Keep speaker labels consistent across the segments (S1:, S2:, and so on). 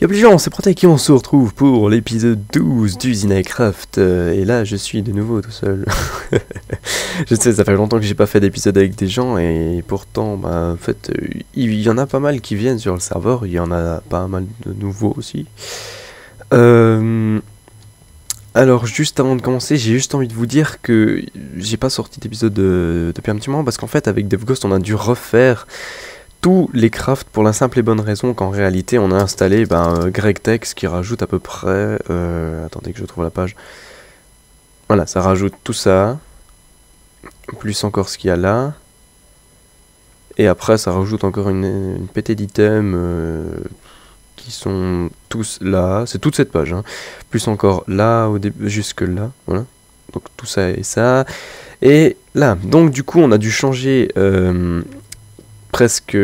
S1: Yop les gens, c'est Protec et on se retrouve pour l'épisode 12 d'Usine Craft. Et là, je suis de nouveau tout seul. Je sais, ça fait longtemps que j'ai pas fait d'épisode avec des gens et pourtant, bah, en fait, il y en a pas mal qui viennent sur le serveur. Il y en a pas mal de nouveaux aussi. Alors, juste avant de commencer, j'ai juste envie de vous dire que j'ai pas sorti d'épisode depuis un petit moment parce qu'en fait, avec DevGhost, on a dû refaire tous les crafts pour la simple et bonne raison qu'en réalité on a installé GregTex qui rajoute à peu près attendez que je trouve la page, voilà, ça rajoute tout ça plus encore ce qu'il y a là et après ça rajoute encore une pétée d'items qui sont tous là, c'est toute cette page hein. Plus encore là au début jusque là, voilà, donc tout ça et ça et là, donc du coup on a dû changer presque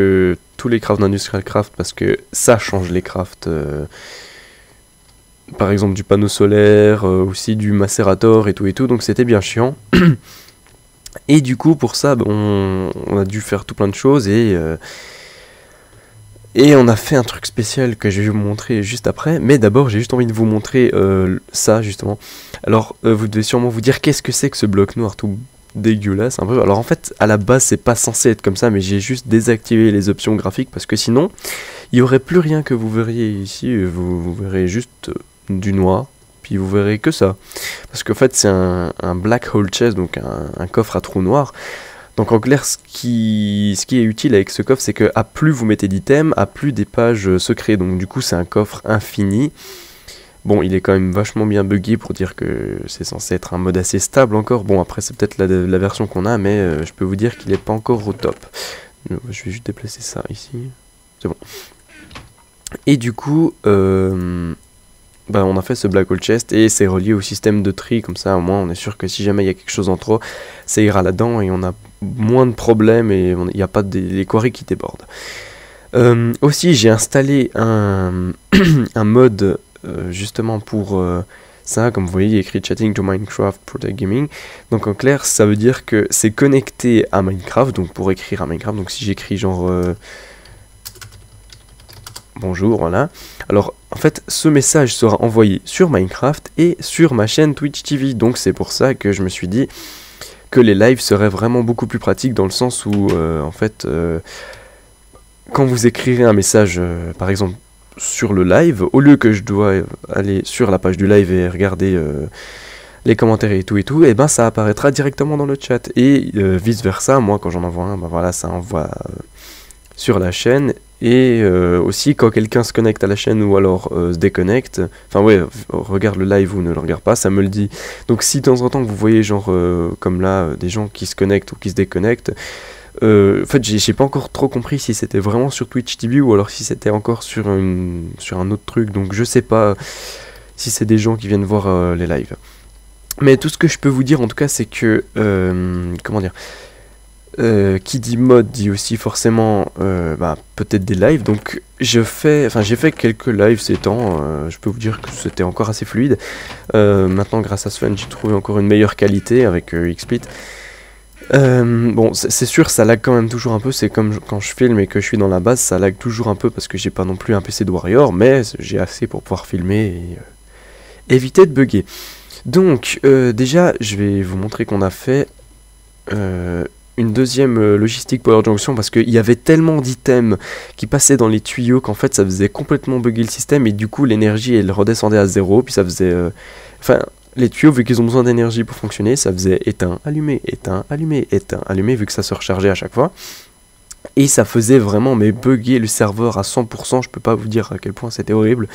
S1: tous les crafts d'Industrial Craft parce que ça change les crafts, par exemple du panneau solaire, aussi du macérator et tout, donc c'était bien chiant. Et du coup pour ça on a dû faire tout plein de choses et on a fait un truc spécial que je vais vous montrer juste après, mais d'abord j'ai juste envie de vous montrer ça justement. Alors vous devez sûrement vous dire qu'est-ce que c'est que ce bloc noir tout dégueulasse un peu. Alors en fait à la base c'est pas censé être comme ça, mais j'ai juste désactivé les options graphiques parce que sinon il y aurait plus rien que vous verriez ici. Vous verrez juste du noir, puis vous verrez que ça parce qu'en fait c'est un black hole chest, donc un coffre à trou noir. Donc en clair, ce qui est utile avec ce coffre, c'est que à plus vous mettez d'items, à plus des pages se créent. Donc du coup c'est un coffre infini. Bon, il est quand même vachement bien buggé pour dire que c'est censé être un mode assez stable encore. Bon, après, c'est peut-être la version qu'on a, mais je peux vous dire qu'il n'est pas encore au top. Je vais juste déplacer ça ici. C'est bon. Et du coup, on a fait ce Black Hole Chest et c'est relié au système de tri. Comme ça, au moins, on est sûr que si jamais il y a quelque chose en trop, ça ira là-dedans et on a moins de problèmes et il n'y a pas les quarries qui débordent. Aussi, j'ai installé un mode... justement pour ça, comme vous voyez, il y a écrit Chatting to Minecraft Protect Gaming. Donc en clair, ça veut dire que c'est connecté à Minecraft, donc pour écrire à Minecraft. Donc si j'écris genre bonjour, voilà. Alors en fait, ce message sera envoyé sur Minecraft et sur ma chaîne Twitch TV. Donc c'est pour ça que je me suis dit que les lives seraient vraiment beaucoup plus pratiques dans le sens où en fait, quand vous écrirez un message, par exemple sur le live, au lieu que je dois aller sur la page du live et regarder les commentaires et tout, et ben ça apparaîtra directement dans le chat et vice versa. Moi quand j'en envoie un, voilà, ça envoie sur la chaîne et aussi quand quelqu'un se connecte à la chaîne ou alors se déconnecte, enfin ouais, regarde le live ou ne le regarde pas, ça me le dit. Donc si de temps en temps vous voyez genre comme là des gens qui se connectent ou qui se déconnectent, en fait j'ai pas encore trop compris si c'était vraiment sur Twitch TV ou alors si c'était encore sur un autre truc, donc je sais pas si c'est des gens qui viennent voir les lives. Mais tout ce que je peux vous dire en tout cas c'est que comment dire, qui dit mode dit aussi forcément peut-être des lives. Donc j'ai fait quelques lives ces temps, je peux vous dire que c'était encore assez fluide. Maintenant grâce à Sven j'ai trouvé encore une meilleure qualité avec XSplit. Bon, c'est sûr, ça lag quand même toujours un peu, c'est comme quand je filme et que je suis dans la base, ça lag toujours un peu parce que j'ai pas non plus un PC de Warrior, mais j'ai assez pour pouvoir filmer et éviter de bugger. Donc, déjà, je vais vous montrer qu'on a fait une deuxième logistique Power Junction parce qu'il y avait tellement d'items qui passaient dans les tuyaux qu'en fait ça faisait complètement bugger le système et du coup l'énergie elle redescendait à 0, puis ça faisait... les tuyaux, vu qu'ils ont besoin d'énergie pour fonctionner, ça faisait éteint, allumé, éteint, allumé, éteint, allumé, vu que ça se rechargeait à chaque fois. Et ça faisait vraiment bugger le serveur à 100%, je peux pas vous dire à quel point c'était horrible.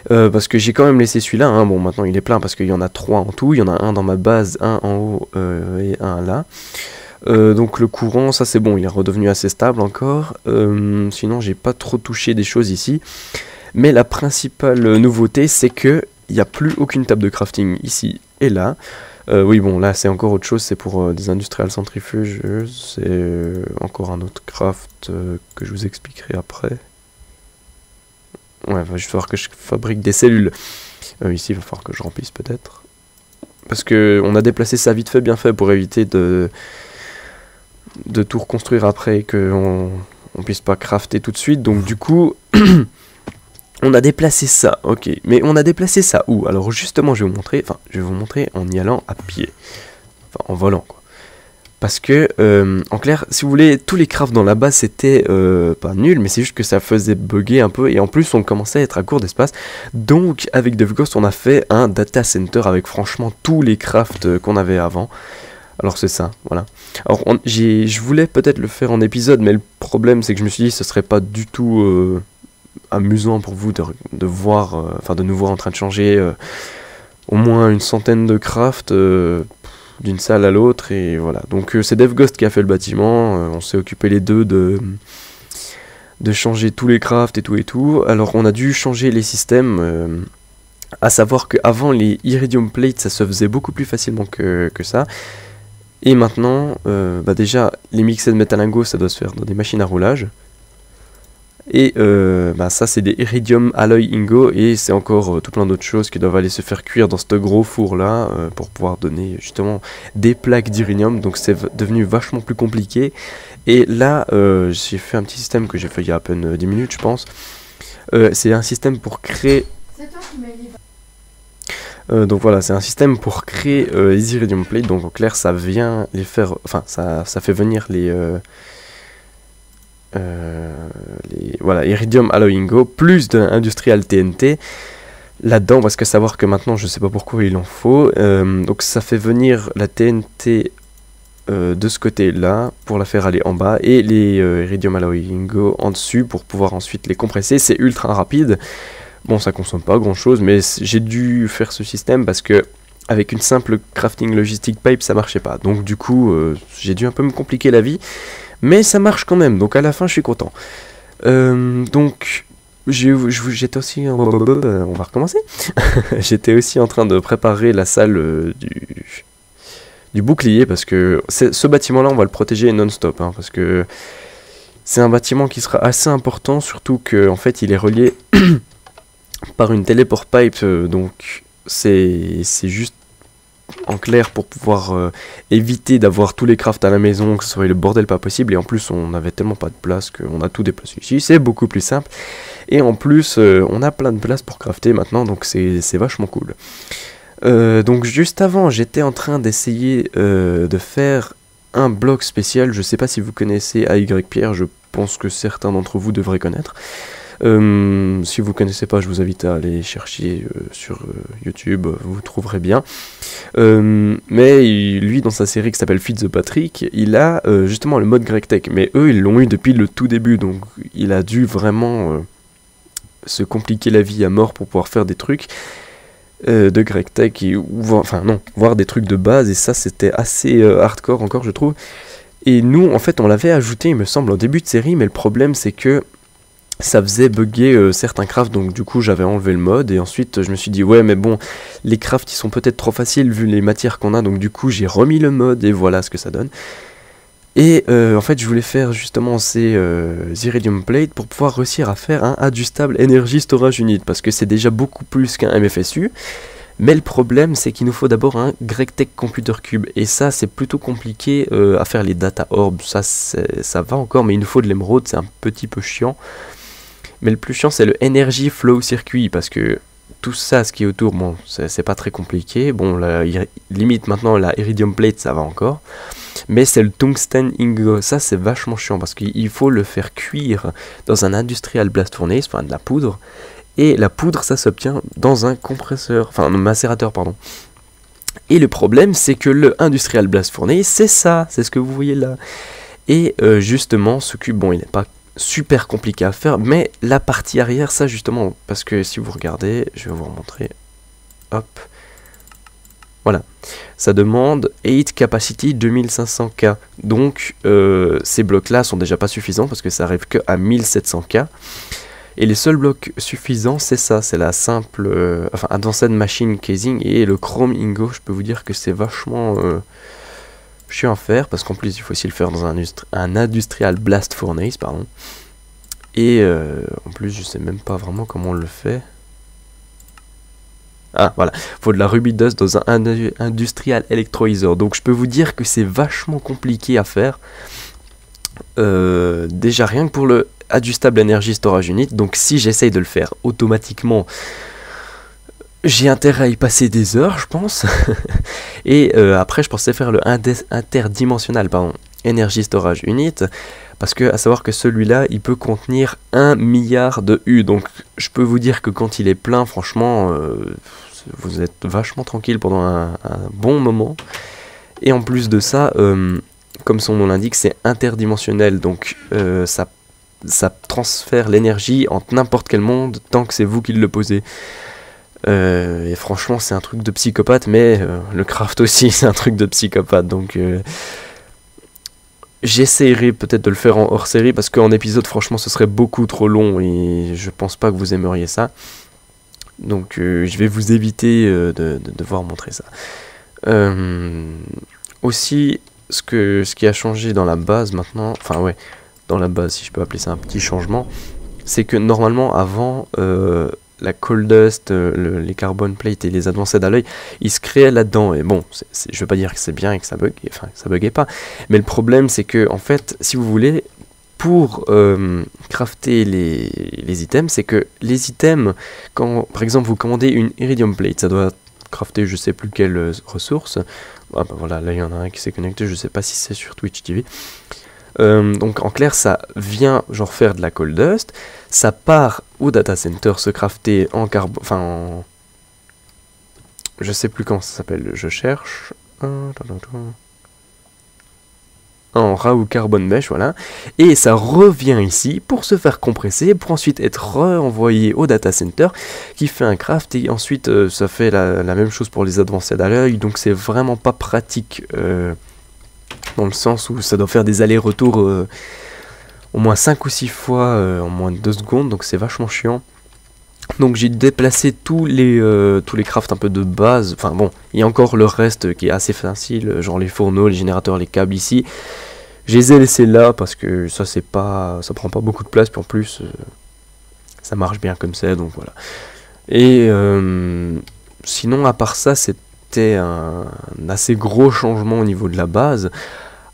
S1: Parce que j'ai quand même laissé celui-là, hein. Bon maintenant il est plein parce qu'il y en a 3 en tout, il y en a un dans ma base, un en haut et un là. Donc le courant, ça c'est bon, il est redevenu assez stable encore. Sinon j'ai pas trop touché des choses ici. Mais la principale nouveauté c'est que il n'y a plus aucune table de crafting ici et là. Oui, bon, là, c'est encore autre chose. C'est pour des industrial centrifuges. C'est encore un autre craft que je vous expliquerai après. Ouais, il va juste falloir que je fabrique des cellules. Ici, il va falloir que je remplisse peut-être. Parce que on a déplacé ça vite fait, bien fait, pour éviter de tout reconstruire après et qu'on puisse pas crafter tout de suite. Donc, du coup... On a déplacé ça, ok. Mais on a déplacé ça où? Alors justement, je vais vous montrer en y allant à pied. Enfin, en volant, quoi. Parce que, en clair, si vous voulez, tous les crafts dans la base, c'était pas nul, mais c'est juste que ça faisait bugger un peu, et en plus, on commençait à être à court d'espace. Donc, avec DevGhost, on a fait un data center avec franchement tous les crafts qu'on avait avant. Alors, c'est ça, voilà. Alors, je voulais peut-être le faire en épisode, mais le problème, c'est que je me suis dit, ce serait pas du tout amusant pour vous de voir, enfin, de nous voir en train de changer au moins une centaine de crafts. D'une salle à l'autre, et voilà. Donc c'est DevGhost qui a fait le bâtiment, on s'est occupé les deux de changer tous les crafts et tout. Alors on a dû changer les systèmes, à savoir qu'avant les Iridium Plates ça se faisait beaucoup plus facilement que ça, et maintenant déjà les Mixed Metal Ingots ça doit se faire dans des machines à roulage. Et ça c'est des Iridium Alloy Ingot, et c'est encore tout plein d'autres choses qui doivent aller se faire cuire dans ce gros four là pour pouvoir donner justement des plaques d'Iridium. Donc c'est devenu vachement plus compliqué. Et là j'ai fait un petit système que j'ai fait il y a à peine 10 minutes je pense. C'est un système pour créer... C'est toi qui m'as dit. Donc voilà, c'est un système pour créer les Iridium Plates. Donc en clair ça vient les faire... Enfin ça fait venir voilà, Iridium Alloy Ingot plus d'un Industrial TNT là-dedans, parce que savoir que maintenant je sais pas pourquoi il en faut, donc ça fait venir la TNT de ce côté là pour la faire aller en bas, et les Iridium Alloy Ingot en dessus pour pouvoir ensuite les compresser. C'est ultra rapide, bon ça consomme pas grand chose, mais j'ai dû faire ce système parce que avec une simple crafting logistic pipe ça marchait pas, donc du coup j'ai dû un peu me compliquer la vie. Mais ça marche quand même, donc à la fin je suis content. Donc j'étais aussi... On va recommencer. J'étais aussi en train de préparer la salle du bouclier, parce que ce bâtiment-là on va le protéger non-stop, hein, parce que c'est un bâtiment qui sera assez important, surtout qu'en fait il est relié par une téléport pipe, donc c'est juste en clair pour pouvoir éviter d'avoir tous les crafts à la maison, que ce soit le bordel pas possible. Et en plus on avait tellement pas de place qu'on a tout déplacé ici, c'est beaucoup plus simple, et en plus on a plein de place pour crafter maintenant, donc c'est vachement cool. Donc juste avant j'étais en train d'essayer de faire un bloc spécial. Je sais pas si vous connaissez AY Pierre, je pense que certains d'entre vous devraient connaître. Si vous connaissez pas, je vous invite à aller chercher sur YouTube, vous trouverez bien. Mais lui, dans sa série qui s'appelle Feed the Patrick, il a justement le mode GregTech, mais eux ils l'ont eu depuis le tout début, donc il a dû vraiment se compliquer la vie à mort pour pouvoir faire des trucs de GregTech, enfin non, voir des trucs de base, et ça c'était assez hardcore encore je trouve. Et nous en fait on l'avait ajouté il me semble en début de série, mais le problème c'est que ça faisait bugger certains crafts, donc du coup j'avais enlevé le mode, et ensuite je me suis dit ouais mais bon, les crafts ils sont peut-être trop faciles vu les matières qu'on a, donc du coup j'ai remis le mode, et voilà ce que ça donne. Et en fait je voulais faire justement ces Iridium Plate pour pouvoir réussir à faire un Adjustable Energy Storage Unit, parce que c'est déjà beaucoup plus qu'un MFSU, mais le problème c'est qu'il nous faut d'abord un GregTech Computer Cube, et ça c'est plutôt compliqué à faire. Les Data Orbs, ça va encore, mais il nous faut de l'émeraude, c'est un petit peu chiant. Mais le plus chiant c'est le Energy Flow Circuit, parce que tout ça, ce qui est autour, bon, c'est pas très compliqué. Bon, limite maintenant la Iridium Plate ça va encore. Mais c'est le Tungsten Ingot, ça c'est vachement chiant, parce qu'il faut le faire cuire dans un Industrial Blast Furnace, enfin de la poudre. Et la poudre ça s'obtient dans un compresseur, enfin un macérateur pardon. Et le problème c'est que le Industrial Blast Furnace c'est ça, c'est ce que vous voyez là. Et justement ce cube, bon il n'est pas super compliqué à faire, mais la partie arrière ça justement, parce que si vous regardez, je vais vous remontrer, hop, voilà, ça demande 8 capacity 2500K, donc ces blocs là sont déjà pas suffisants parce que ça arrive que à 1700K, et les seuls blocs suffisants c'est ça, c'est la simple enfin Advanced Machine Casing et le Chrome Ingot. Je peux vous dire que c'est vachement chiant à faire, parce qu'en plus il faut aussi le faire dans un Industrial Blast Furnace, pardon. Et en plus je sais même pas vraiment comment on le fait. Ah voilà, faut de la Ruby Dust dans un Industrial Electrolyzer. Donc je peux vous dire que c'est vachement compliqué à faire. Déjà rien que pour le adjustable Energy Storage Unit, donc si j'essaye de le faire automatiquement, j'ai intérêt à y passer des heures, je pense. Et après, je pensais faire le interdimensional, Energy Storage Unit, parce que à savoir que celui-là, il peut contenir 1 milliard de U, donc je peux vous dire que quand il est plein, franchement, vous êtes vachement tranquille pendant un bon moment. Et en plus de ça, comme son nom l'indique, c'est interdimensionnel, donc ça transfère l'énergie entre n'importe quel monde tant que c'est vous qui le posez. Et franchement, c'est un truc de psychopathe, mais le craft aussi, c'est un truc de psychopathe, donc j'essaierai peut-être de le faire en hors série, parce qu'en épisode, franchement, ce serait beaucoup trop long, et je pense pas que vous aimeriez ça. Donc je vais vous éviter de devoir montrer ça. Aussi, ce qui a changé dans la base maintenant, enfin ouais, dans la base, si je peux appeler ça un petit changement, c'est que normalement avant, la coal dust, les carbon plate et les advanced alloys, ils se créaient là-dedans. Et bon, je veux pas dire que c'est bien et que ça bug, enfin que ça buguait pas, mais le problème c'est que en fait, si vous voulez, pour crafter les items, c'est que les items, quand par exemple vous commandez une iridium plate, ça doit crafter je sais plus quelle ressource. Ah bah voilà, là il y en a un qui s'est connecté, je sais pas si c'est sur Twitch TV. Donc en clair, ça vient genre faire de la coal dust, ça part au data center se crafter en carbone, enfin je sais plus comment ça s'appelle, je cherche en raw carbon mesh, voilà, et ça revient ici pour se faire compresser, pour ensuite être renvoyé au data center qui fait un craft, et ensuite ça fait la même chose pour les advanced alloys, donc c'est vraiment pas pratique dans le sens où ça doit faire des allers-retours au moins 5 ou 6 fois en moins de 2 secondes, donc c'est vachement chiant. Donc j'ai déplacé tous les crafts un peu de base, enfin bon, il y a encore le reste qui est assez facile, genre les fourneaux, les générateurs, les câbles ici. Je les ai laissés là parce que ça ça prend pas beaucoup de place, puis en plus ça marche bien comme ça, donc voilà. Et sinon à part ça, c'était un assez gros changement au niveau de la base.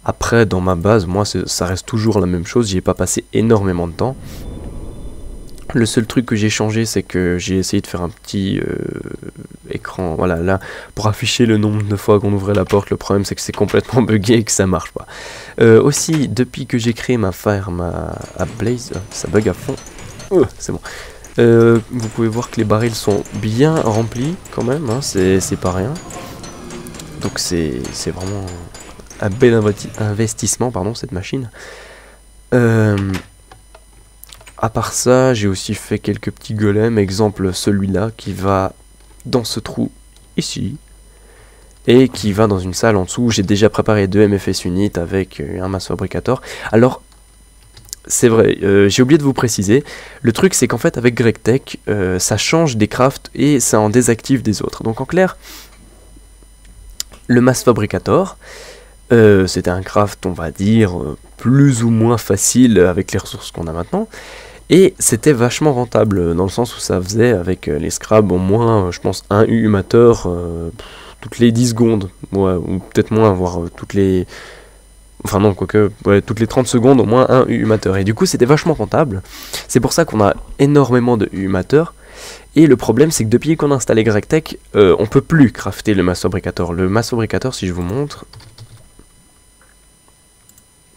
S1: Après dans ma base, moi ça reste toujours la même chose, j'y ai pas passé énormément de temps. Le seul truc que j'ai changé, c'est que j'ai essayé de faire un petit écran, voilà, là, pour afficher le nombre de fois qu'on ouvrait la porte. Le problème, c'est que c'est complètement buggé et que ça marche pas. Aussi, depuis que j'ai créé ma ferme à Blaze, ça bug à fond. C'est bon. Vous pouvez voir que les barils sont bien remplis, quand même, hein, c'est pas rien. Donc c'est vraiment un bel investissement, pardon, cette machine. À part ça, j'ai aussi fait quelques petits golems, exemple celui-là qui va dans ce trou ici, et qui va dans une salle en dessous. J'ai déjà préparé 2 MFS units avec un mass fabricator. Alors, c'est vrai, j'ai oublié de vous préciser, le truc c'est qu'en fait avec GregTech, ça change des crafts et ça en désactive des autres. Donc en clair, le mass fabricator, c'était un craft, on va dire, plus ou moins facile avec les ressources qu'on a maintenant. Et c'était vachement rentable, dans le sens où ça faisait, avec les scrabs, au moins, je pense, un humateur toutes les 10 secondes. Ouais, ou peut-être moins, voire toutes les... Enfin non, quoique, ouais, toutes les 30 secondes, au moins un humateur. Et du coup, c'était vachement rentable. C'est pour ça qu'on a énormément de humateurs. Et le problème, c'est que depuis qu'on a installé GregTech, on peut plus crafter le mass fabricator. Le mass fabricator, si je vous montre...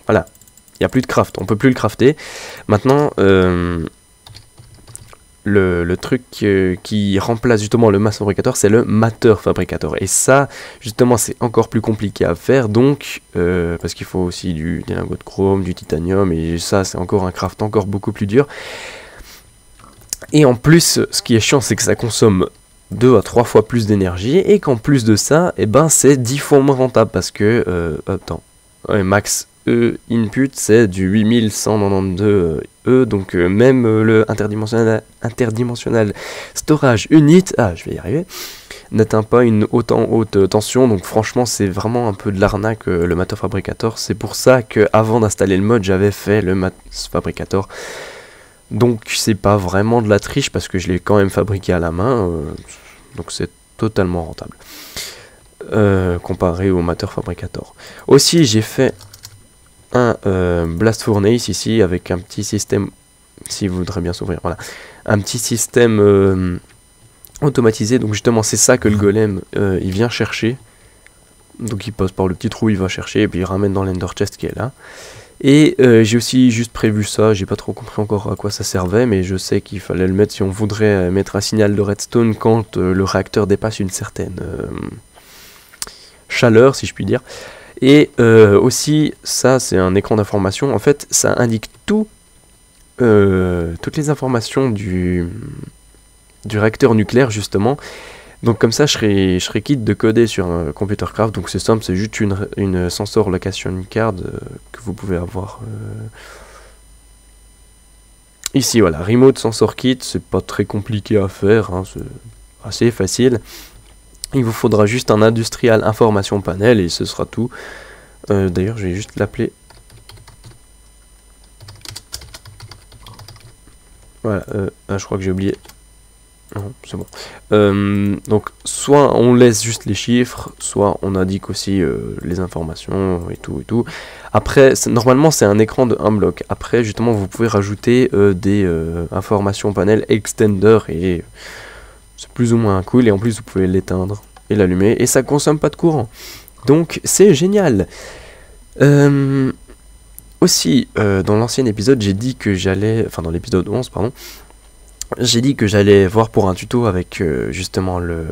S1: Voilà. Il n'y a plus de craft, on peut plus le crafter. Maintenant, le truc qui remplace justement le mass fabricator, c'est le matter fabricator. Et ça, justement, c'est encore plus compliqué à faire. Donc, parce qu'il faut aussi des lingots de chrome, du titanium, et ça, c'est encore un craft encore beaucoup plus dur. Et en plus, ce qui est chiant, c'est que ça consomme 2 à 3 fois plus d'énergie. Et qu'en plus de ça, eh ben, c'est 10 fois moins rentable. Parce que, attends, ouais, max input c'est du 8192 donc même le interdimensional storage unit, je vais y arriver, n'atteint pas une autant haute tension. Donc franchement c'est vraiment un peu de l'arnaque le matter fabricator. C'est pour ça que avant d'installer le mode, j'avais fait le mass fabricator. Donc c'est pas vraiment de la triche parce que je l'ai quand même fabriqué à la main, donc c'est totalement rentable comparé au matter fabricator. Aussi j'ai fait un blast furnace ici avec un petit système s'il voudrait bien s'ouvrir, voilà. Un petit système automatisé, donc justement c'est ça que le golem il vient chercher. Donc il passe par le petit trou, il va chercher, et puis il ramène dans l'Ender Chest qui est là. Et j'ai aussi juste prévu ça, j'ai pas trop compris encore à quoi ça servait, mais je sais qu'il fallait le mettre si on voudrait mettre un signal de redstone quand le réacteur dépasse une certaine chaleur, si je puis dire. Et aussi, ça c'est un écran d'information, en fait ça indique toutes les informations du réacteur nucléaire justement. Donc comme ça je serais quitte de coder sur un computer craft, donc c'est simple, c'est juste une sensor location card que vous pouvez avoir ici, voilà, remote sensor kit, c'est pas très compliqué à faire, hein, c'est assez facile. Il vous faudra juste un industrial information panel et ce sera tout. D'ailleurs je vais juste l'appeler, voilà, je crois que j'ai oublié. Non, c'est bon. Donc soit on laisse juste les chiffres, soit on indique aussi les informations et tout et tout. Après, normalement c'est un écran de 1 bloc. Après justement vous pouvez rajouter des informations panel extender et c'est plus ou moins cool. Et en plus vous pouvez l'éteindre et l'allumer et ça consomme pas de courant. Donc c'est génial. Aussi dans l'ancien épisode j'ai dit que j'allais, enfin dans l'épisode 11 pardon, j'ai dit que j'allais voir pour un tuto avec justement le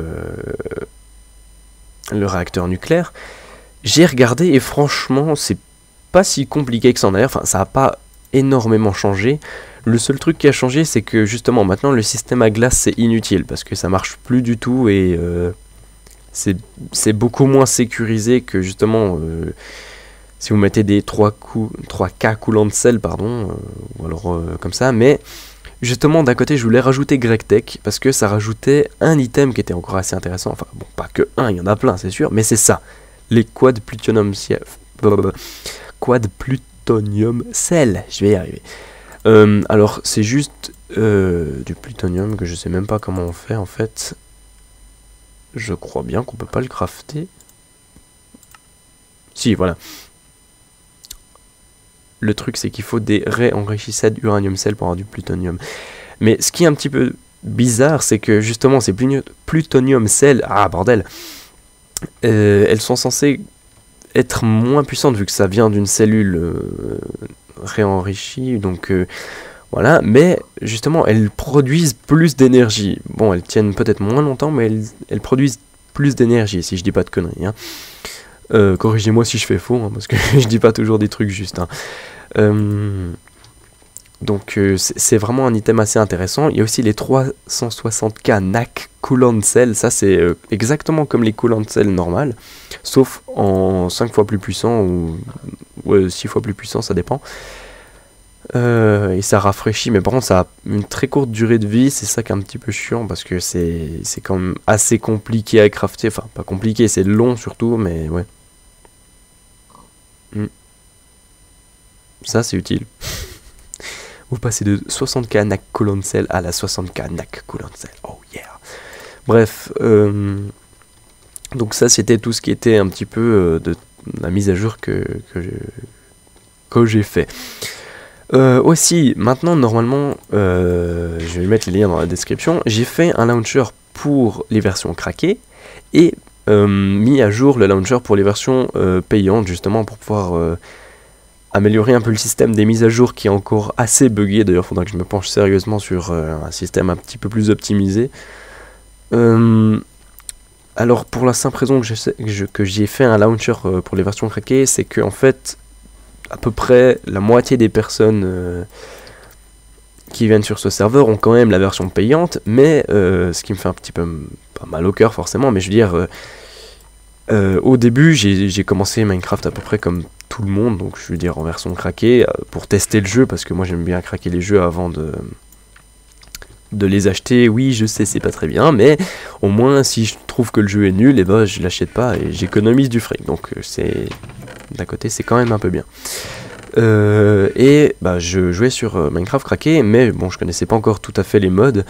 S1: réacteur nucléaire. J'ai regardé et franchement c'est pas si compliqué que ça en a l'air, enfin ça n'a pas énormément changé. Le seul truc qui a changé c'est que justement maintenant le système à glace c'est inutile parce que ça marche plus du tout et c'est beaucoup moins sécurisé que justement si vous mettez des 3K coulants de sel pardon, ou alors comme ça, mais justement, d'un côté, je voulais rajouter GregTech parce que ça rajoutait un item qui était encore assez intéressant. Enfin, bon, pas que un, il y en a plein, c'est sûr, mais c'est ça. Les quad plutonium cell. Je vais y arriver. Alors, c'est juste du plutonium que je sais même pas comment on fait en fait. Je crois bien qu'on peut pas le crafter. Si, voilà. Le truc c'est qu'il faut des réenrichissades uranium cell pour avoir du plutonium. Mais ce qui est un petit peu bizarre c'est que justement ces plutonium cell, ah bordel, elles sont censées être moins puissantes vu que ça vient d'une cellule réenrichie, donc voilà, mais justement elles produisent plus d'énergie. Bon, elles tiennent peut-être moins longtemps mais elles produisent plus d'énergie si je dis pas de conneries, hein. Corrigez-moi si je fais faux, hein, parce que je dis pas toujours des trucs justes, hein. Donc c'est vraiment un item assez intéressant. Il y a aussi les 360K NAC coolant cell, ça c'est exactement comme les coolant cell normales, sauf en 5 fois plus puissant ou 6 fois plus puissant, ça dépend. Et ça rafraîchit, mais par contre ça a une très courte durée de vie, c'est ça qui est un petit peu chiant parce que c'est quand même assez compliqué à crafter, enfin pas compliqué, c'est long surtout, mais ouais. Ça c'est utile. Vous passez de 60K NAC coolant cell à la 60K NAC coolant cell, oh yeah. Bref, donc ça c'était tout ce qui était un petit peu de la mise à jour que j'ai fait. Aussi, maintenant, normalement, je vais mettre les liens dans la description, j'ai fait un launcher pour les versions craquées et mis à jour le launcher pour les versions payantes, justement, pour pouvoir améliorer un peu le système des mises à jour qui est encore assez buggé. D'ailleurs, il faudra que je me penche sérieusement sur un système un petit peu plus optimisé. Alors, pour la simple raison que j'ai fait un launcher pour les versions craquées, c'est que en fait, à peu près la moitié des personnes qui viennent sur ce serveur ont quand même la version payante, mais ce qui me fait un petit peu pas mal au cœur forcément, mais je veux dire, au début j'ai commencé Minecraft à peu près comme tout le monde, donc je veux dire en version craquée, pour tester le jeu, parce que moi j'aime bien craquer les jeux avant de les acheter. Oui, je sais, c'est pas très bien, mais au moins si je trouve que le jeu est nul, et ben je l'achète pas et j'économise du fric, donc c'est d'un côté c'est quand même un peu bien. Et bah, je jouais sur Minecraft craqué, mais bon, je connaissais pas encore tout à fait les mods.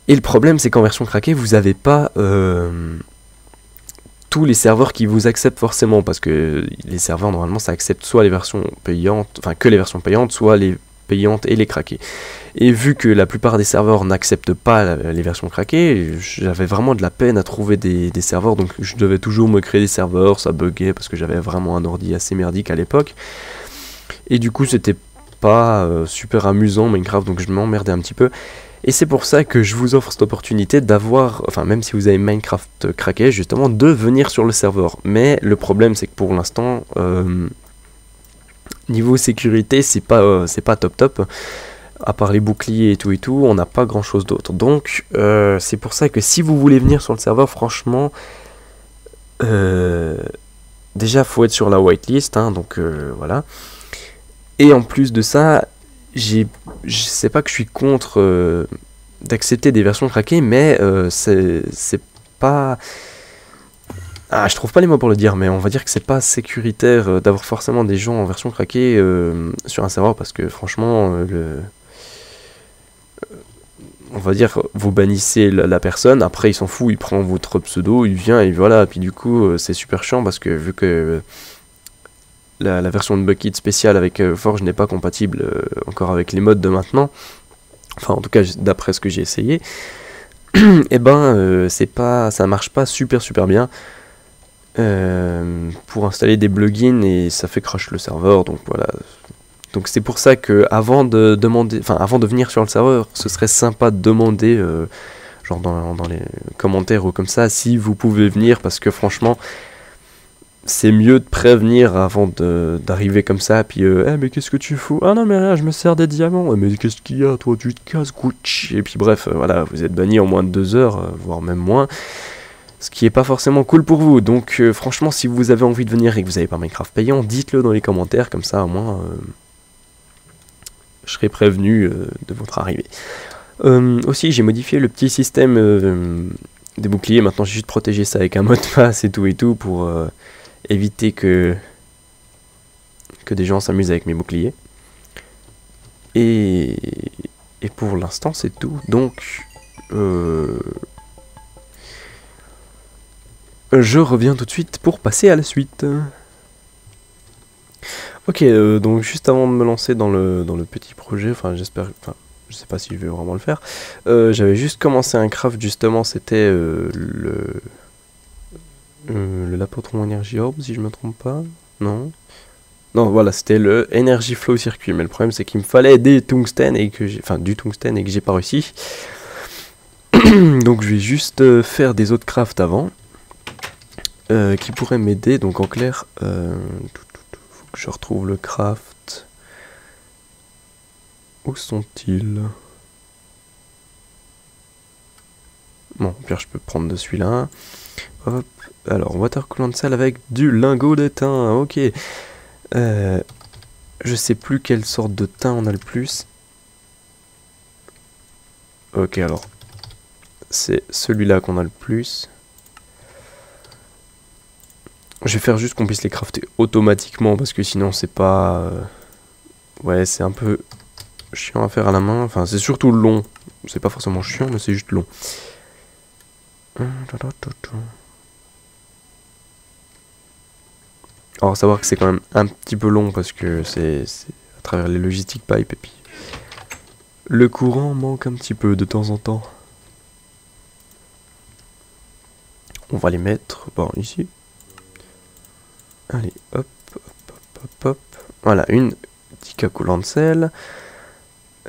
S1: Et le problème, c'est qu'en version craquée, vous avez pas tous les serveurs qui vous acceptent forcément, parce que les serveurs normalement ça accepte soit les versions payantes, enfin que les versions payantes, soit les payantes et les craquer. Et vu que la plupart des serveurs n'acceptent pas les versions craquées, j'avais vraiment de la peine à trouver des serveurs, donc je devais toujours me créer des serveurs, ça buguait parce que j'avais vraiment un ordi assez merdique à l'époque. Et du coup c'était pas super amusant Minecraft, donc je m'emmerdais un petit peu. Et c'est pour ça que je vous offre cette opportunité d'avoir, enfin même si vous avez Minecraft craqué, justement, de venir sur le serveur. Mais le problème c'est que pour l'instant, niveau sécurité, c'est pas top top. À part les boucliers et tout, on n'a pas grand chose d'autre. Donc c'est pour ça que si vous voulez venir sur le serveur, franchement, déjà faut être sur la whitelist, hein, donc voilà. Et en plus de ça, je sais pas que je suis contre d'accepter des versions craquées, mais c'est pas... Ah, je trouve pas les mots pour le dire, mais on va dire que c'est pas sécuritaire d'avoir forcément des gens en version craquée sur un serveur, parce que franchement, on va dire, vous bannissez la personne, après il s'en fout, il prend votre pseudo, il vient et voilà, puis du coup c'est super chiant parce que vu que la version de Bukkit spéciale avec Forge n'est pas compatible encore avec les modes de maintenant, enfin en tout cas d'après ce que j'ai essayé, et ben ça marche pas super bien pour installer des plugins et ça fait crash le serveur, donc voilà. Donc c'est pour ça que avant de venir sur le serveur, ce serait sympa de demander, genre dans les commentaires ou comme ça, si vous pouvez venir, parce que franchement, c'est mieux de prévenir avant d'arriver comme ça, puis mais qu'est-ce que tu fous? Ah non mais rien, je me sers des diamants. Mais qu'est-ce qu'il y a, toi, tu te casses, Gucci. Et puis bref, voilà, vous êtes banni en moins de 2 heures, voire même moins. Ce qui est pas forcément cool pour vous. Donc franchement, si vous avez envie de venir et que vous n'avez pas Minecraft payant, dites-le dans les commentaires, comme ça au moins... je serai prévenu de votre arrivée. Aussi, j'ai modifié le petit système des boucliers. Maintenant, j'ai juste protégé ça avec un mot de passe et tout pour éviter que des gens s'amusent avec mes boucliers. Et pour l'instant, c'est tout. Donc, je reviens tout de suite pour passer à la suite. Ok, donc juste avant de me lancer dans le petit projet, enfin j'espère, enfin je sais pas si je vais vraiment le faire, j'avais juste commencé un craft justement, c'était le Lapotron Energy Orb si je me trompe pas, non voilà, c'était le Energy Flow Circuit, mais le problème c'est qu'il me fallait des tungstènes et que du tungstène et que j'ai pas réussi. Donc je vais juste faire des autres crafts avant qui pourraient m'aider, donc en clair je retrouve le craft. Où sont-ils? Bon, au pire, je peux prendre de celui-là. Hop. Alors, water coolant cell avec du lingot de thym. Ok. Je sais plus quelle sorte de thym on a le plus. Ok, alors. C'est celui-là qu'on a le plus. Je vais faire juste qu'on puisse les crafter automatiquement parce que sinon c'est pas... ouais, c'est un peu chiant à faire à la main. Enfin, c'est surtout long. C'est pas forcément chiant, mais c'est juste long. Alors, savoir que c'est quand même un petit peu long parce que c'est à travers les logistic pipes et puis le courant manque un petit peu de temps en temps. On va les mettre ici. Allez, hop. Voilà, une Tika Coolant Cell.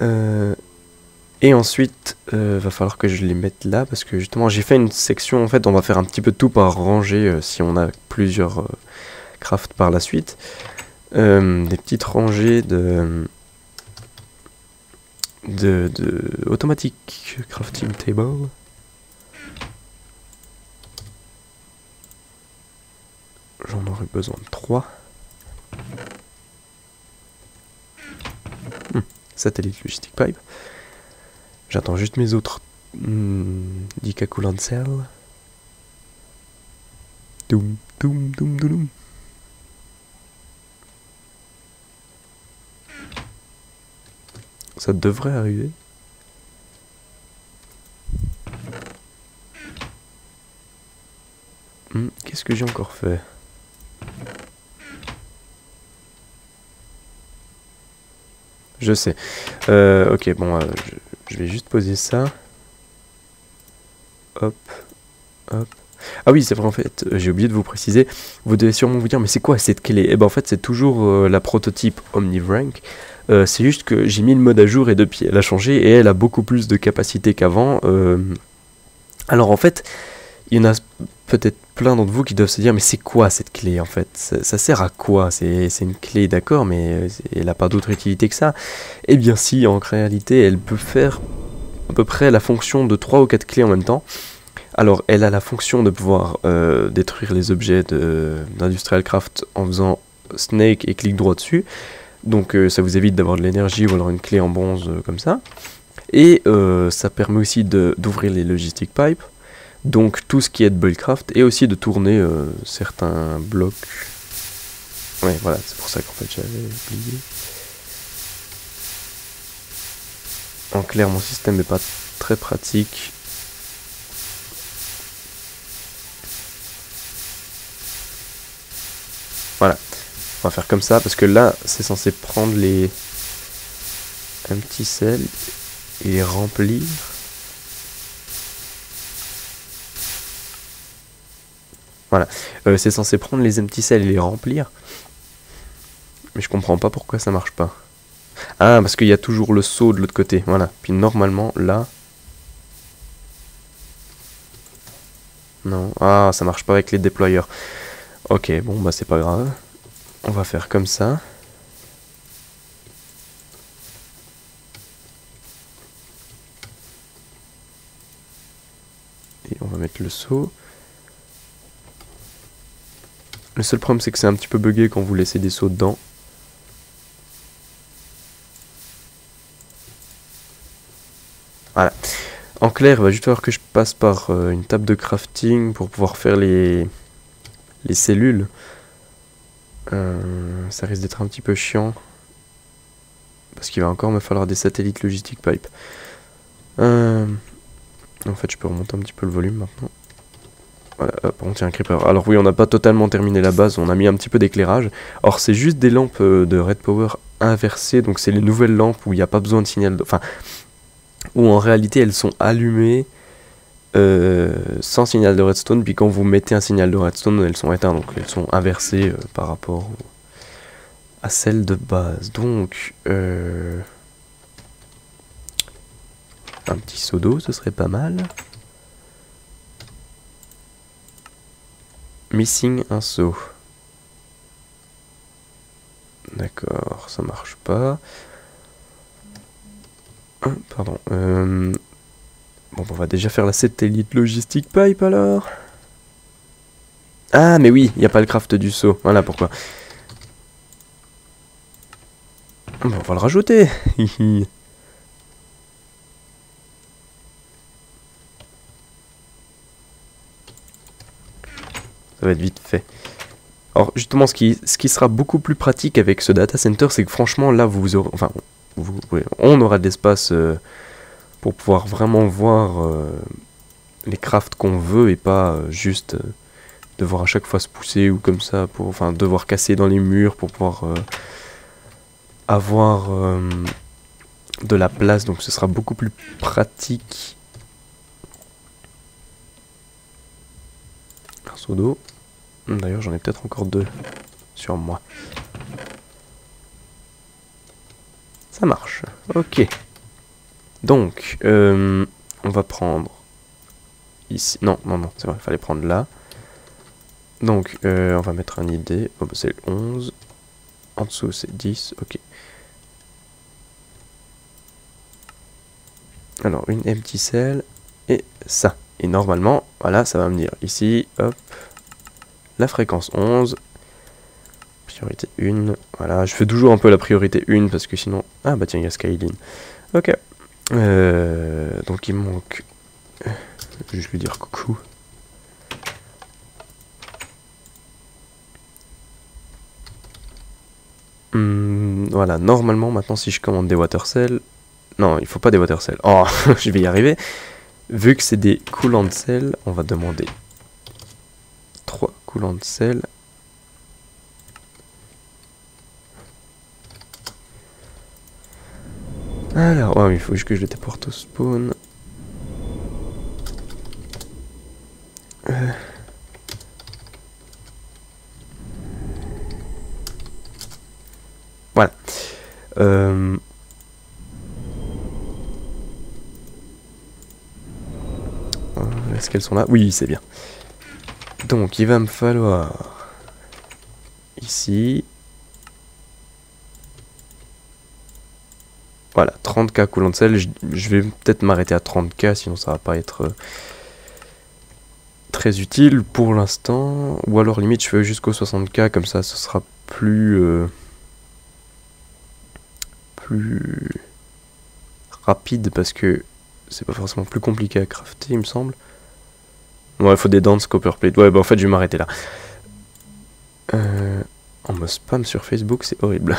S1: Et ensuite, va falloir que je les mette là, parce que justement, j'ai fait une section, en fait, on va faire un petit peu tout par rangée, si on a plusieurs crafts par la suite. Des petites rangées de automatic crafting table. J'en aurais besoin de 3. Satellite logistic pipe. J'attends juste mes autres Tika Coolant Cell. Doum. Ça devrait arriver. Qu'est-ce que j'ai encore fait? je sais. Ok, bon, je vais juste poser ça. Hop, hop. Ah oui, c'est vrai, en fait, j'ai oublié de vous préciser. Vous devez sûrement vous dire, mais c'est quoi cette clé? Eh ben en fait, c'est toujours la prototype OmniVrank. C'est juste que j'ai mis le mode à jour et depuis, elle a changé et elle a beaucoup plus de capacité qu'avant. Alors en fait, il y en a peut-être plein d'entre vous qui doivent se dire, mais c'est quoi cette clé en fait? Ça sert à quoi? C'est une clé, d'accord, mais elle n'a pas d'autre utilité que ça. Eh bien si, en réalité, elle peut faire à peu près la fonction de 3 ou 4 clés en même temps. Alors, elle a la fonction de pouvoir détruire les objets d'Industrial Craft en faisant Snake et clic droit dessus. Donc, ça vous évite d'avoir de l'énergie ou alors une clé en bronze comme ça. Et ça permet aussi d'ouvrir les Logistic Pipes. Donc, tout ce qui est de Buildcraft et aussi de tourner certains blocs. Ouais, voilà, c'est pour ça qu'en fait j'avais oublié. En clair, mon système n'est pas très pratique. Voilà, on va faire comme ça parce que là c'est censé prendre un petit sel et les remplir. Voilà, c'est censé prendre les empty cells et les remplir. Mais je comprends pas pourquoi ça marche pas. Ah, parce qu'il y a toujours le seau de l'autre côté, voilà. Puis normalement là... Non, ah ça marche pas avec les déployeurs. Ok, bon bah c'est pas grave. On va faire comme ça. Et on va mettre le seau. Le seul problème c'est que c'est un petit peu bugué quand vous laissez des seaux dedans. Voilà. En clair, il va juste falloir que je passe par une table de crafting pour pouvoir faire les cellules. Ça risque d'être un petit peu chiant. Parce qu'il va encore me falloir des satellites logistic pipe. En fait, je peux remonter un petit peu le volume maintenant. Voilà, hop, on tient un creeper. Alors oui, on n'a pas totalement terminé la base, on a mis un petit peu d'éclairage. Or, c'est juste des lampes de Red Power inversées, donc c'est les nouvelles lampes où il n'y a pas besoin de signal... Enfin, où en réalité, elles sont allumées sans signal de redstone, puis quand vous mettez un signal de redstone, elles sont éteintes, donc elles sont inversées par rapport à celles de base. Donc, un petit seau d'eau, ce serait pas mal. Missing un seau. D'accord, ça marche pas. Pardon. Bon, on va déjà faire la satellite logistic pipe alors. Ah, mais oui, il n'y a pas le craft du seau. Voilà pourquoi. Bon, on va le rajouter. Ça va être vite fait. Alors justement, ce qui sera beaucoup plus pratique avec ce data center, c'est que franchement, là, vous aurez, enfin, on aura de l'espace pour pouvoir vraiment voir les crafts qu'on veut et pas juste devoir à chaque fois se pousser ou comme ça, pour, enfin, devoir casser dans les murs pour pouvoir avoir de la place. Donc ce sera beaucoup plus pratique. Un seau d'eau. D'ailleurs, j'en ai peut-être encore 2 sur moi. Ça marche. Ok. Donc, on va prendre ici. Non, c'est vrai, il fallait prendre là. Donc, on va mettre un ID. Oh, bah, c'est 11. En dessous, c'est 10. Ok. Alors, une empty cell. Et ça. Et normalement, voilà, ça va me dire ici, hop, la fréquence 11. Priorité 1. Voilà, je fais toujours un peu la priorité 1 parce que sinon... Ah bah tiens, il y a Skylin. Ok. Donc il me manque... Je vais juste lui dire coucou. Voilà, normalement, maintenant, si je commande des water cells... Non, il faut pas des water cells. Oh, je vais y arriver. Vu que c'est des coolant cells, on va demander 3 coolant cells. Alors, oh, il faut juste que je le téléporte au spawn. Voilà. Est-ce qu'elles sont là? Oui, c'est bien. Donc, il va me falloir... Ici... Voilà, 30K coulant de sel. Je vais peut-être m'arrêter à 30K, sinon ça va pas être très utile pour l'instant. Ou alors limite je fais jusqu'au 60K, comme ça ce sera plus rapide, parce que c'est pas forcément plus compliqué à crafter, il me semble. Ouais, il faut des dense copperplate. Ouais, bah en fait je vais m'arrêter là. On me spam sur Facebook, c'est horrible.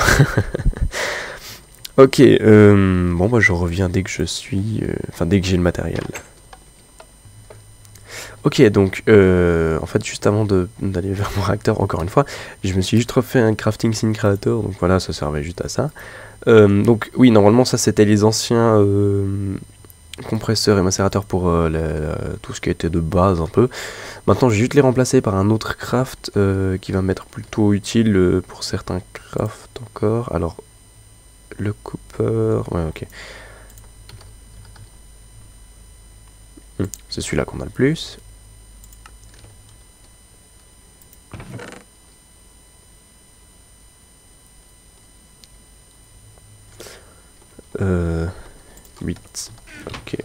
S1: Ok, bon bah je reviens dès que je suis... Enfin dès que j'ai le matériel. Ok, donc en fait juste avant d'aller vers mon réacteur, encore une fois, je me suis juste refait un crafting scene creator, donc voilà, ça servait juste à ça. Donc oui, normalement ça c'était les anciens compresseurs et macérateurs pour tout ce qui était de base un peu. Maintenant je vais juste les remplacer par un autre craft qui va m'être plutôt utile pour certains crafts encore. Alors... Le cooper... Ouais, ok. C'est celui-là qu'on a le plus. Euh... 8. Ok.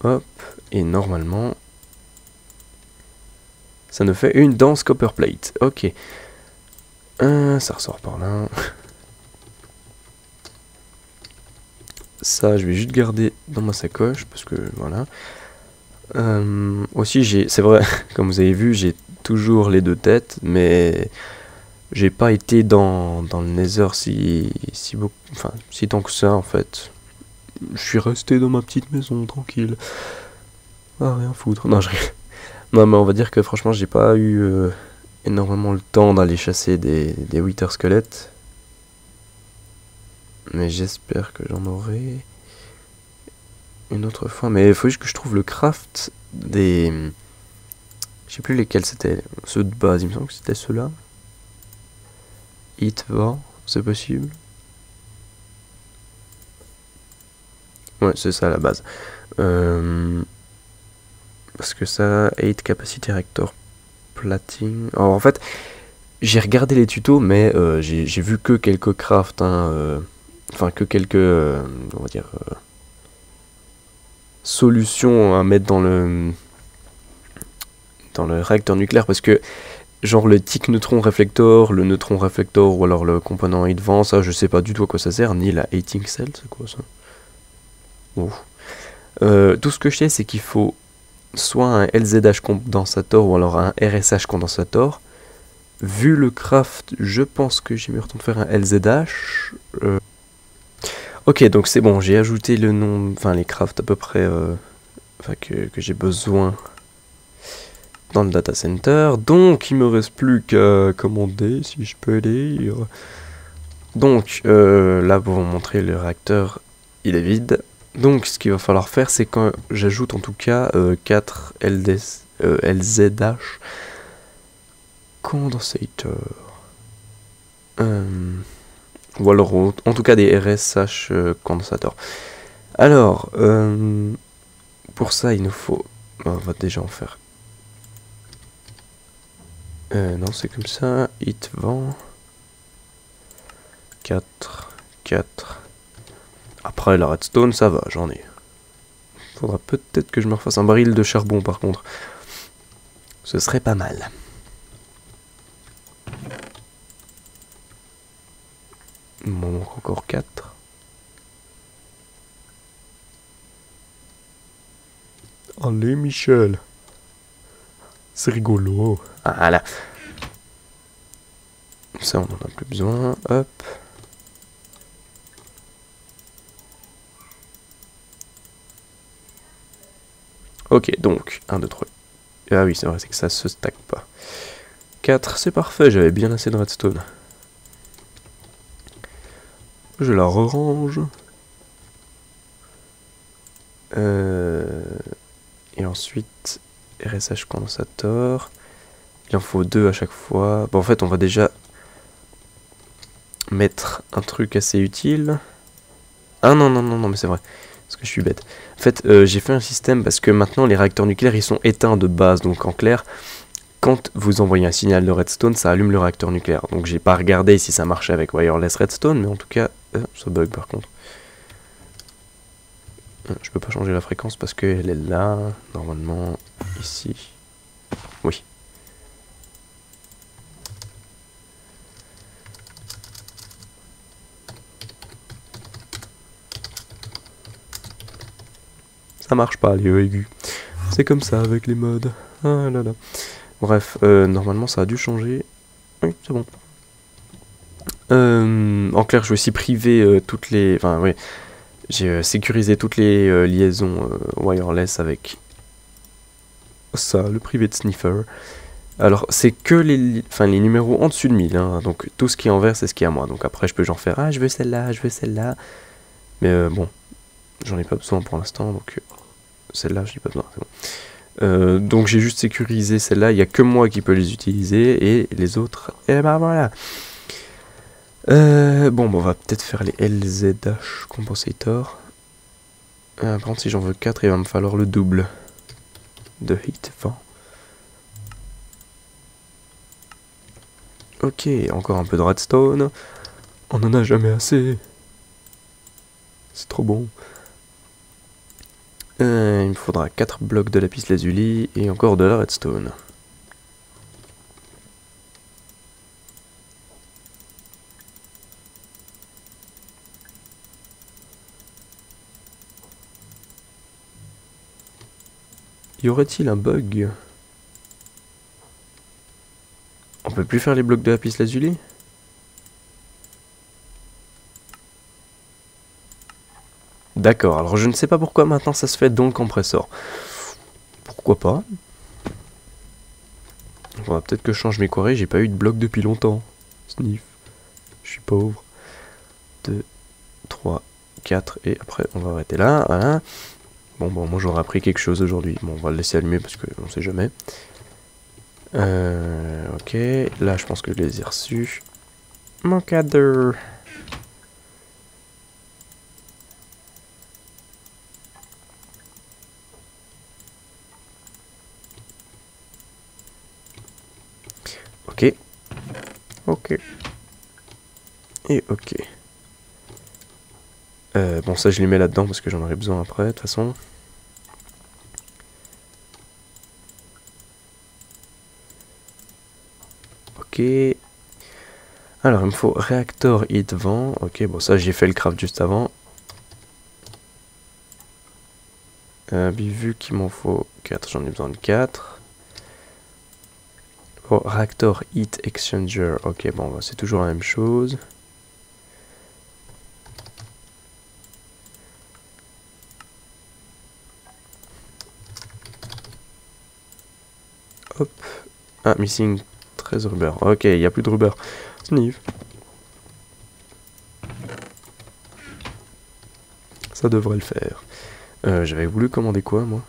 S1: Hop. Et normalement... Ça nous fait une dense copperplate. Ok. Ça ressort par là. Ça, je vais juste garder dans ma sacoche, parce que voilà. Aussi, c'est vrai, comme vous avez vu, j'ai toujours les deux têtes, mais j'ai pas été dans le Nether si tant que ça, en fait. Je suis resté dans ma petite maison, tranquille. Ah, rien foutre. Non, non, mais on va dire que franchement, j'ai pas eu énormément le temps d'aller chasser des wither squelettes. Mais j'espère que j'en aurai une autre fois. Mais il faut juste que je trouve le craft des... Je sais plus lesquels c'était. Ceux de base, il me semble que c'était ceux-là. Hit va, c'est possible. Ouais, c'est ça la base. Parce que ça, 8 capacity reactor plating. Alors en fait, j'ai regardé les tutos, mais j'ai vu que quelques crafts. Enfin, que quelques, on va dire, solutions à mettre dans le réacteur nucléaire, parce que genre le tick neutron reflector, le neutron reflector, ou alors le component heat vent, ça je sais pas du tout à quoi ça sert, ni la heating cell, c'est quoi ça? Tout ce que je sais, c'est qu'il faut soit un LZH condensator ou alors un RSH condensator. Vu le craft, je pense que j'ai mieux le temps de faire un LZH. Ok, donc c'est bon, j'ai ajouté le nom, enfin les crafts à peu près que j'ai besoin dans le data center. Donc il me reste plus qu'à commander, si je peux dire. Donc là, pour vous montrer, le réacteur, il est vide. Donc ce qu'il va falloir faire, c'est quand j'ajoute en tout cas 4 LZH condensator. Ou alors en tout cas des RSH condensateurs. Alors, pour ça il nous faut... On va déjà en faire. Non, c'est comme ça. Hit vent. 4. Après la redstone, ça va, j'en ai. Faudra peut-être que je me refasse un baril de charbon par contre. Ce serait pas mal. Il m'en manque encore 4. Allez Michel. C'est rigolo. Ah là. Ça on en a plus besoin. Hop. Ok, donc 1, 2, 3. Ah oui, c'est vrai, c'est que ça se stack pas. 4, c'est parfait, j'avais bien assez de redstone. je la range. Et ensuite, RSH condensateur. Il en faut 2 à chaque fois. Bon, en fait, on va déjà mettre un truc assez utile. Ah non, non, non, non, mais c'est vrai. Parce que je suis bête. En fait, j'ai fait un système parce que maintenant, les réacteurs nucléaires, ils sont éteints de base. Donc, en clair, quand vous envoyez un signal de redstone, ça allume le réacteur nucléaire. Donc, j'ai pas regardé si ça marchait avec wireless redstone, mais en tout cas, ça bug par contre. Je peux pas changer la fréquence parce qu'elle est là, normalement, ici. Oui. Ça marche pas les E aigus. C'est comme ça avec les modes. Ah là là. Bref, normalement ça a dû changer. Oui, c'est bon. En clair, je vais aussi priver toutes les... Enfin, oui. J'ai sécurisé toutes les liaisons wireless avec ça, le privé de Sniffer. Alors, c'est que les numéros en dessus de 1000. Hein, donc, tout ce qui est en vert, c'est ce qui est à moi. Donc, après, je peux genre faire, ah, je veux celle-là, je veux celle-là. Mais bon, j'en ai pas besoin pour l'instant. Donc, celle-là, je n'ai pas besoin. C'est bon. Donc, j'ai juste sécurisé celle-là. Il n'y a que moi qui peux les utiliser. Et les autres, et ben voilà. Bon, on va peut-être faire les LZH Compensator. Par contre, si j'en veux 4, il va me falloir le double de heat vent. Ok, encore un peu de redstone. On en a jamais assez. C'est trop bon. Il me faudra 4 blocs de lapis lazuli et encore de la redstone. Y aurait-il un bug? On peut plus faire les blocs de lapis lazuli? D'accord, alors je ne sais pas pourquoi maintenant ça se fait dans le compressor. Pourquoi pas? On va peut-être que je change mes queries, j'ai pas eu de bloc depuis longtemps. Sniff. Je suis pauvre. 2, 3, 4 et après on va arrêter là. Voilà. Bon, moi j'aurais appris quelque chose aujourd'hui. Bon, on va le laisser allumer parce qu'on sait jamais. Ok, là je pense que je les ai reçus. Mon cadre. Ok. Ok. Et ok. Bon, ça je les mets là-dedans parce que j'en aurai besoin après, de toute façon. Ok. Alors, il me faut réacteur heat vent. Ok, bon, ça j'ai fait le craft juste avant. Vu qu'il m'en faut 4, j'en ai besoin de 4. Oh, réacteur heat exchanger. Ok, bon, bah, c'est toujours la même chose. Hop. Ah, missing 13 rubber. Ok, il n'y a plus de rubber. Sniff. Ça devrait le faire. J'avais voulu commander quoi, moi?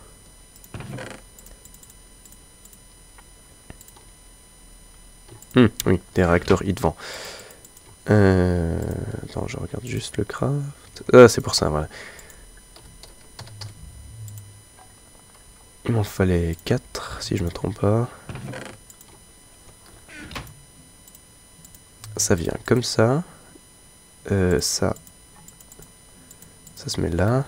S1: Oui, des réacteurs heat vent. Attends, je regarde juste le craft. Ah, c'est pour ça, voilà. Il m'en fallait 4, si je me trompe pas. Ça vient comme ça. Ça se met là.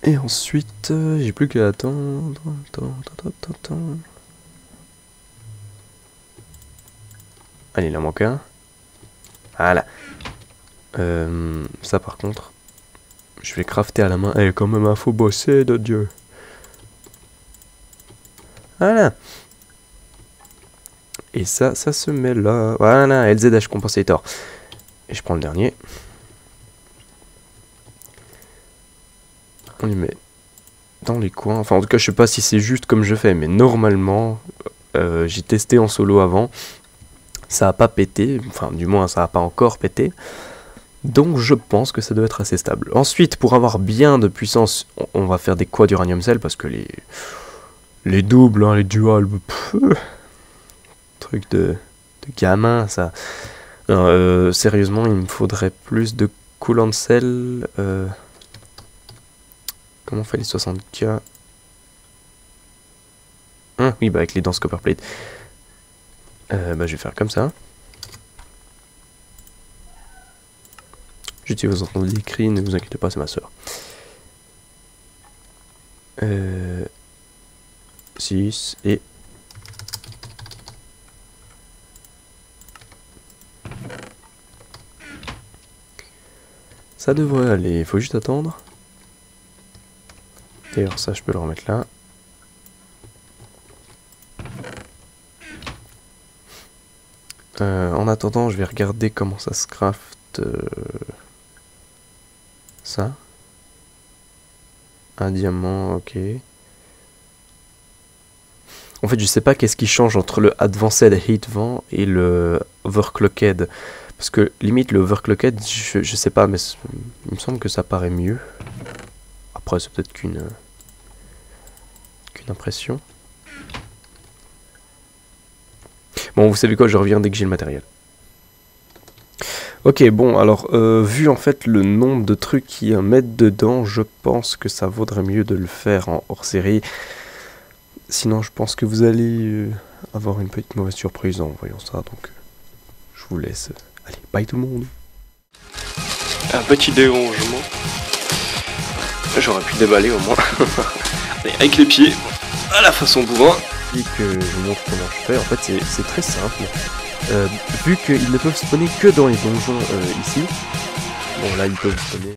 S1: Et ensuite, j'ai plus qu'à attendre. Attends. Allez, il en manque un. Voilà. Ça par contre, je vais crafter à la main. Eh, quand même, il faut bosser de Dieu. Voilà. Et ça se met là. Voilà, LZH Compensator. Et je prends le dernier. On les met dans les coins. Enfin, en tout cas, je sais pas si c'est juste comme je fais, mais normalement, j'ai testé en solo avant, ça a pas pété, enfin du moins ça a pas encore pété, donc je pense que ça doit être assez stable. Ensuite, pour avoir bien de puissance, on va faire des quad uranium cells, parce que les doubles, hein, les duals, truc de gamin ça. Sérieusement, il me faudrait plus de coolant cell. Comment on fait les 60K? Oui, bah avec les dense copper plate. Bah je vais faire comme ça. Juste si vous entendez des cris, ne vous inquiétez pas, c'est ma soeur. 6 et... Ça devrait aller, il faut juste attendre. D'ailleurs ça je peux le remettre là. En attendant je vais regarder comment ça se craft. Ça. Un diamant, ok. En fait je sais pas qu'est-ce qui change entre le Advanced Heat Vent et le Overclocked. Parce que limite le Overclocked, je sais pas, mais il me semble que ça paraît mieux. Après c'est peut-être qu'une impression. Bon, vous savez quoi, je reviens dès que j'ai le matériel. Ok, bon, alors, vu en fait le nombre de trucs qu'il y a à mettre dedans, je pense que ça vaudrait mieux de le faire en hors-série. Sinon, je pense que vous allez avoir une petite mauvaise surprise en voyant ça, donc je vous laisse. Allez, bye tout le monde. Un petit dérangement. J'aurais pu déballer au moins. Allez, avec les pieds, à la façon bourrin. Et que je vous montre comment je fais, en fait c'est très simple. Vu qu'ils ne peuvent spawner que dans les donjons ici, bon là ils peuvent spawner